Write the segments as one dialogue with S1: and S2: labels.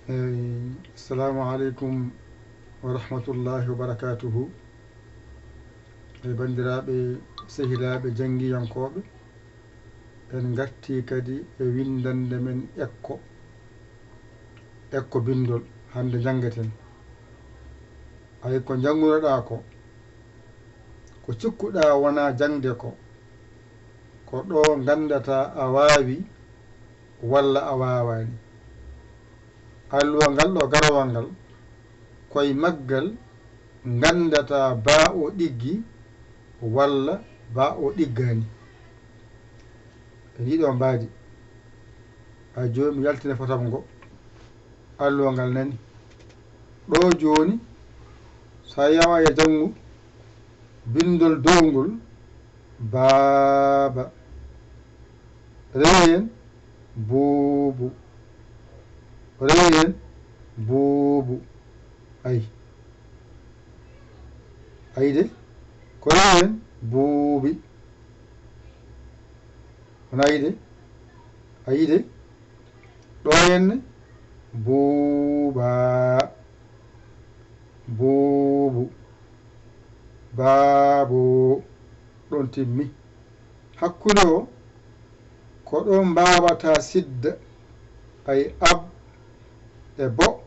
S1: Assalamu alaikum wa rahmatullahi wa barakatuhu. Bandiraɓe sehilaɓe janggiyankoɓe, en garti kadi e windande men ekko bindol hande jangaten. Ay ko jangunoɗa ko cikkuɗa wona jangde ko ɗo gandata a wawi walla a wawani. Alluwa ngal ɗo garowal ngal koye maggal gandata ba o ɗiggi walla ba o ɗiggani. Yiɗo mbadi a joni mi yaltina fotam ngo. Alluwa ngal nani ɗo joni sa yawa e jangu bindol downgol baaba reyen buubu reyen buubu ayi de ko reyen buubi wona ayi de ɗo henne buuba buubu baabo ɗon timmi. Hakkude o ko ɗon mbawata sidda ay ab e bo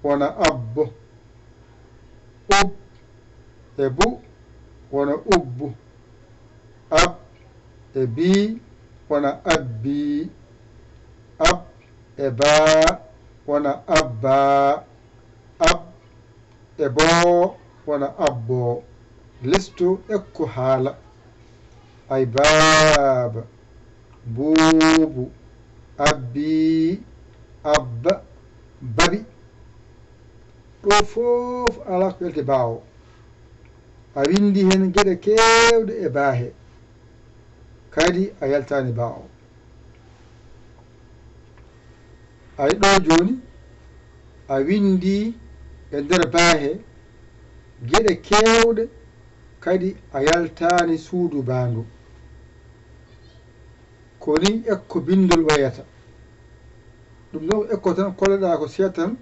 S1: wona abbo, ub e bu wona ubbu, ab e bi wona abbi, ab e baa wona abba, ab e boo wona abbo. Lesto ekko haala ay baaba buubu abbi abba babi. Ɗo fof ala ko welte baawo. A windi hen geɗe kewɗe e baahe kadi a yaltani baawo. Ay ɗo joni a windi e nder baahe geɗe kewɗe kadi a yaltani suudu bandu. Koni ekko bindol wayata. Ɗum ɗo ekko tan koloɗa ko seeɗa tan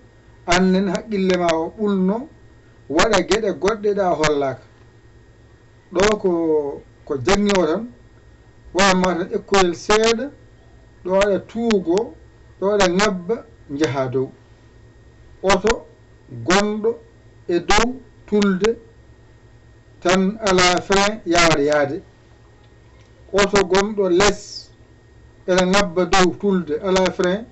S1: annen haqqille ma o ɓulno waɗa geɗe goɗɗe ɗa hollaka. Ɗo ko jangi o tan wamma tan ekkoyel seeɗa ɗo waɗa tuugo ɗo waɗa ngabba jaha dow. Oto gonɗo e dow tulde tan ala frein yawata yaade. Oto gonɗo less ene ngabba dow tulde ala frein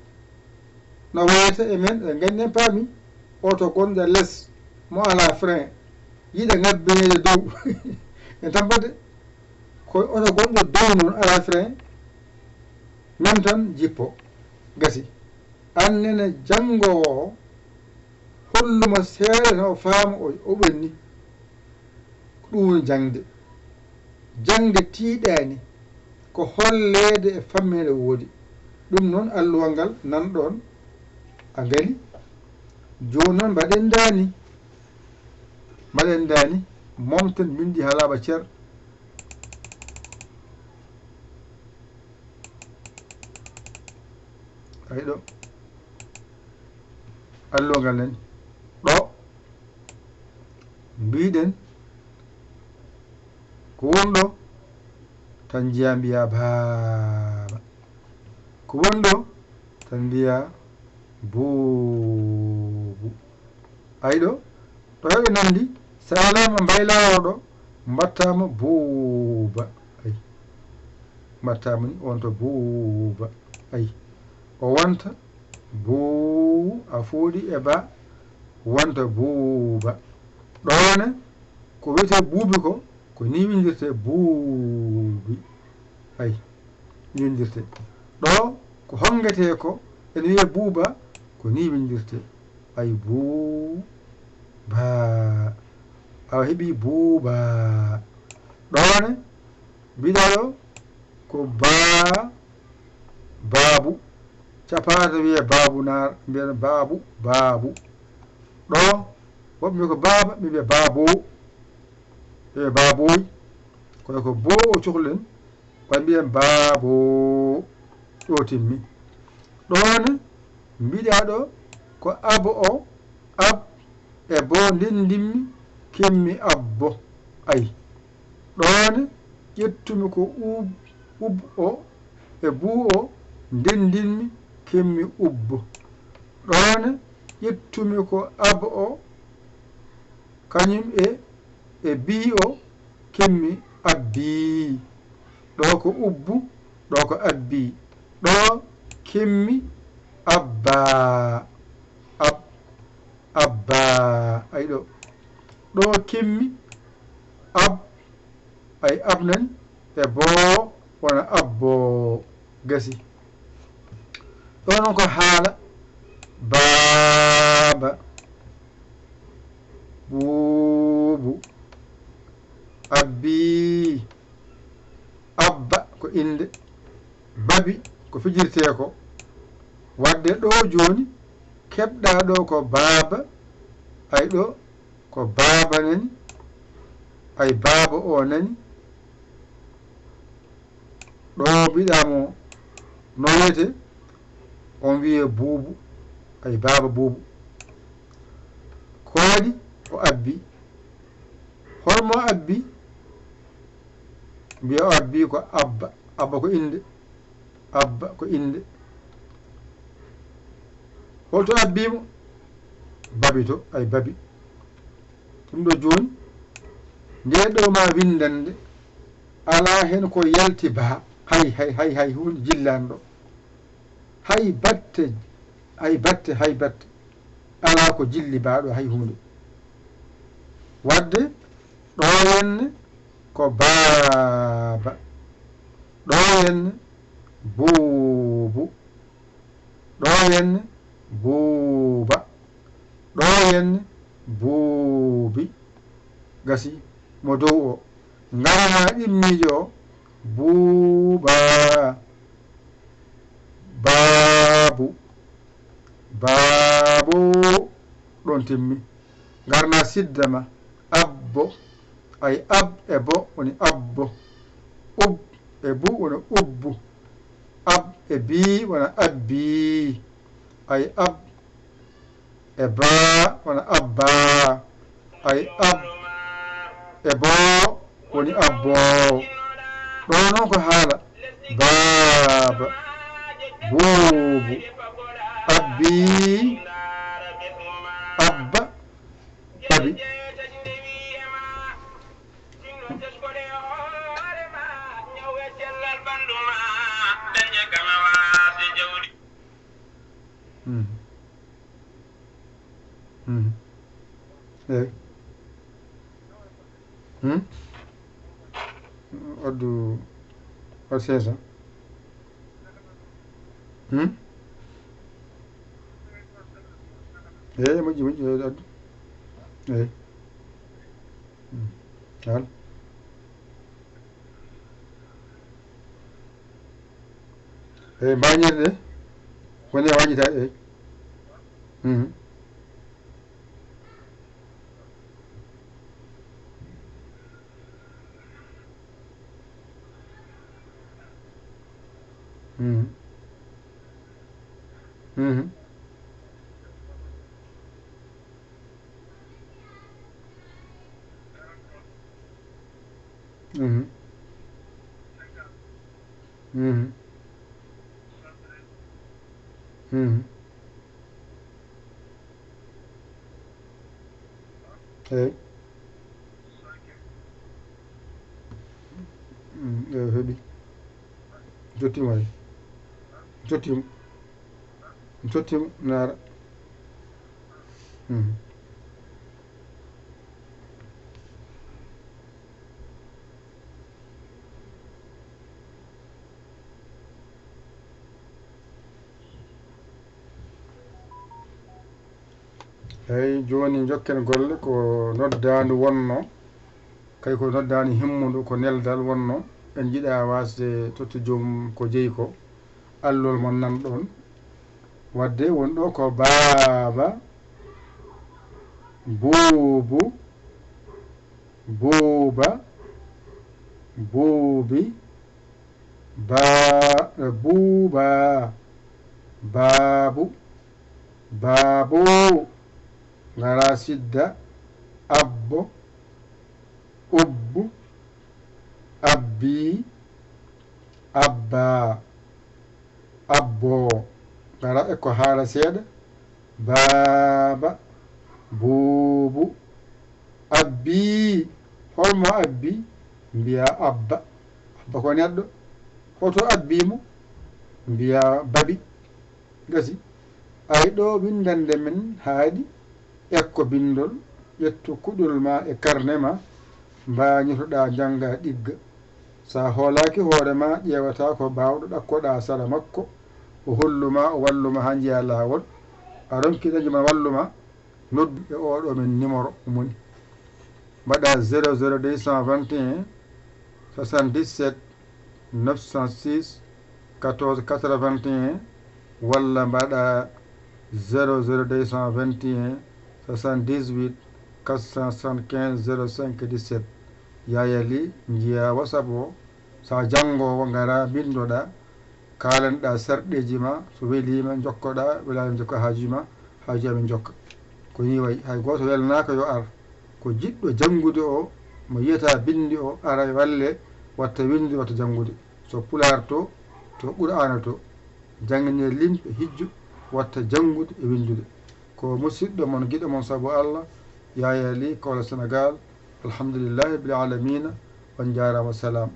S1: no wayata e men e ganden paami. Oto gonɗo less mo ala frein yiɗa ngabbinede dow e tampade ko oto gonɗo dow noon ala frein même tan jippo gasi. Annene jangowo hollumo seeɗa tan o faama o ɓenni. Ɗum woni jangde tiiɗani ko hollede e fammede woodi. Ɗum noon alluwa ngal nan ɗon a gari. Joni noon mbaɗen dani momten bindi ha laaɓa cer. Ayi ɗo alluwa ngal nani ɗo mbiɗen ko wonɗo tan jiya mbiya baaba, ko wonɗo tan mbiya buubu. ayi ɗo heɓe nandi sa alama mbaylawo ɗo mbattama buuba. ayi mbattama ni on to buuba. ayi o wonta buu a fuuɗi e ba wonta buuba. ɗone ko wiyete buubi ko ni windirte buubi. ayi ni windirte. ɗo ko hongete ko ene wiye buuba ko ni windirte. ayi buuba awa heeɓi buuba. ɗone mbiɗa ɗo ko baabu capata wiye babunar mbiyata baabu ɗo woɓɓe mbi ko baaba ɓe mbiya baabo e baaboy kono ko bo o cohlen ɓay mbiyen baabo ɗo timmi. ɗone mbiɗa ɗo ko abo o ab e bo ndendinmi kemmi abbo ay ɗone ƴettumi ko ub o e buu o ndendinmi kemmi ubbo ɗone ƴettumi ko ab o kañum e bii o kemmi abbi ɗo ko ubbu ɗo ko abbi ɗo kemmi abba abba ay ɗo kemmi ab ay abnani e boo wona abbo gasi ɗo noon ko haala baaba buubu abbi abba ko inde babi ko fijirte ko wadde ɗo joni keɓɗa ɗo ko baaba ay ɗo ko baaba nani ay baaba o nani ɗo mbiɗamo no wiyete on wiye buubu ay baaba buubu ko waɗi o abbi holmo abbi mbiya o abbi ko abba abba ko inde abba ko inde holto abbimo babi to ay babi ɗum ɗo joni nde ɗo ma windande ala hen ko yalti baa hay hunde jillani ɗo hay batte ala ko jilli baaɗo hay hunde wadde ɗo henne ko baaba ɗo henne buubu ɗo henne buuba ɗo henne buubi gasi mo dow o ngara ɗimmijo o buuba baabu baabo ɗon timmi garna siddama abbo ay ab e bo woni abbo ub e bu woni ubbu ab e bii wona abbi ay ab e baa wona abba ay ab e boo woni abbo ɗo noon ko haala baaba buubu abbi abba babi oddu o 500 eyi moƴƴi addu eyi hal eyi mbañirɗe ɗe woni e wañitaɗe eyi eyi heeɓi jottimo hay jottimo naara eyyi joni jokken golle ko noddadu wonno kay ko noddani himmudu ko neldal wonno en jiiɗa wasde totti joomum ko jeeyi ko allol mon nan ɗon wadde wonɗo ko baaba buubu buuba buubi buuba baabu baabo ngara sidda abbo ubbu abbi abba abbo ngara e ko haala seeɗa baaba buubu abbi holmo abbi mbiya abba abba ko neɗɗo hoto abbimo mbiya babi gasi ay ɗo windande men haaɗi ekko bindol ƴettu kuɗol ma e carnet ma mbañotoɗa jangga ɗigga sa hoolaki hoore ma ƴewata ko bawɗo ɗakkoɗa sara makko o holluma o walluma ha jeeya lawol a ronki dañuma walluma noddu e oɗo men numéro moni mbaɗa 00221 77 906 14 81 walla mbaɗa 00221 78 475 05 17 yayali jiya WhatsApp o sa janngowo ngara bindoɗa kalanɗa sarɗeji ma so welima jokkoɗa welani jokka haaju ma haaju amin jokka ko ni wayi hay goto welnaka yo ar ko jiɗɗo janngude o mo yiyata bindi o ara walle watta winde watta janngude so pular to qur'ana to jangane limɓe hijju watta janngude e windude ko musidɗo mon guiɗo mon saabu Allah Yaya Ly Kaolack Sénégal alhamdulillahi bil alamina on jarama salam